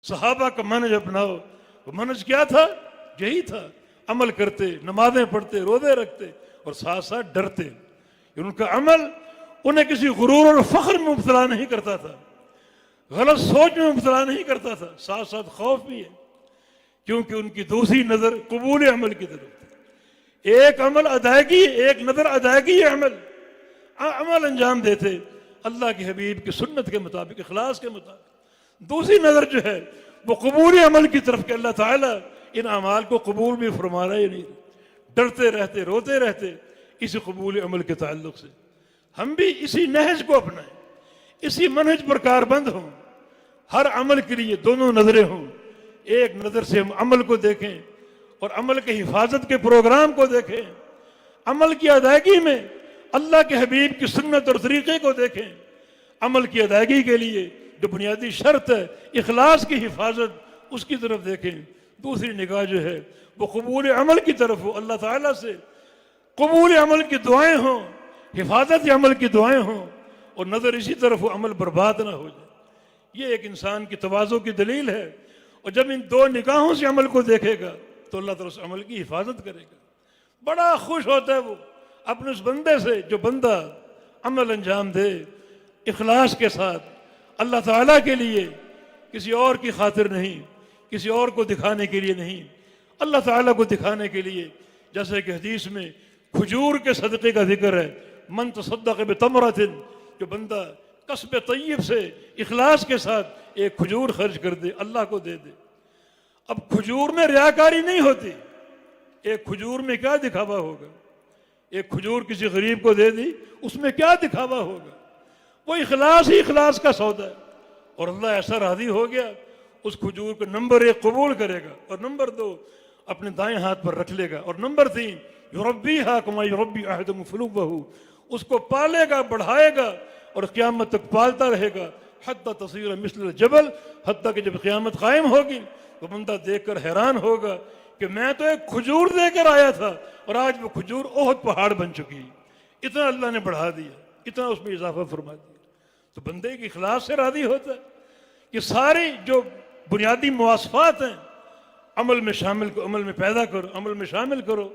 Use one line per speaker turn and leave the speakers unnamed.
صحابہ کا منہج اپناؤ. وہ منہج کیا تھا؟ یہی تھا، عمل کرتے، نمازیں پڑھتے، روزے رکھتے اور ساتھ ساتھ ڈرتے. ان کا عمل انہیں کسی غرور اور فخر میں مبتلا نہیں کرتا تھا، غلط سوچ میں مبتلا نہیں کرتا تھا، ساتھ ساتھ خوف بھی ہے، کیونکہ ان کی دوسری نظر قبول عمل کی طرف تھی. ایک عمل ادائیگی، ایک نظر ادائیگی عمل انجام دیتے اللہ کے حبیب کی سنت کے مطابق، اخلاص کے مطابق. دوسری نظر جو ہے وہ قبول عمل کی طرف کہ اللہ تعالیٰ ان اعمال کو قبول بھی فرما رہا ہے نہیں. ڈرتے رہتے، روتے رہتے اسی قبول عمل کے تعلق سے. ہم بھی اسی نہج کو اپنائیں، اسی منہج پر کاربند ہوں. ہر عمل کے لیے دونوں نظریں ہوں. ایک نظر سے ہم عمل کو دیکھیں اور عمل کے حفاظت کے پروگرام کو دیکھیں. عمل کی ادائیگی میں اللہ کے حبیب کی سنت اور طریقے کو دیکھیں. عمل کی ادائیگی کے لیے جو بنیادی شرط ہے اخلاص کی حفاظت، اس کی طرف دیکھیں. دوسری نگاہ جو ہے وہ قبول عمل کی طرف ہو. اللہ تعالیٰ سے قبول عمل کی دعائیں ہوں، حفاظت عمل کی دعائیں ہوں، اور نظر اسی طرف ہو، عمل برباد نہ ہو جائے. یہ ایک انسان کی تواضع کی دلیل ہے. اور جب ان دو نگاہوں سے عمل کو دیکھے گا تو اللہ تعالیٰ اس عمل کی حفاظت کرے گا. بڑا خوش ہوتا ہے وہ اپنے اس بندے سے جو بندہ عمل انجام دے اخلاص کے ساتھ، اللہ تعالیٰ کے لیے، کسی اور کی خاطر نہیں، کسی اور کو دکھانے کے لیے نہیں، اللہ تعالیٰ کو دکھانے کے لیے. جیسے کہ حدیث میں کھجور کے صدقے کا ذکر ہے، من تصدق بتمرۃ، جو بندہ کسب طیب سے اخلاص کے ساتھ ایک کھجور خرچ کر دے، اللہ کو دے دے. اب کھجور میں ریاکاری نہیں ہوتی. ایک کھجور میں کیا دکھاوا ہوگا؟ ایک کھجور کسی غریب کو دے دی، اس میں کیا دکھاوا ہوگا؟ وہ اخلاص ہی اخلاص کا سودا ہے. اور اللہ ایسا راضی ہو گیا، اس کھجور کو نمبر 1 قبول کرے گا، اور نمبر 2 اپنے دائیں ہاتھ پر رکھ لے گا، اور نمبر 3 یربیہا کما یربی احدکم فلوہ، اس کو پالے گا، بڑھائے گا اور قیامت تک پالتا رہے گا. حتی تصیر مثل الجبل، حتیٰ کہ جب قیامت قائم ہوگی وہ بندہ دیکھ کر حیران ہوگا کہ میں تو ایک کھجور دے کر آیا تھا اور آج وہ کھجور احد پہاڑ بن چکی. اتنا اللہ نے بڑھا دیا، اتنا اس میں اضافہ فرما دیا. تو بندے کی اخلاص سے راضی ہوتا ہے. یہ ساری جو بنیادی مواصفات ہیں عمل میں شامل، عمل میں پیدا کرو، عمل میں شامل کرو.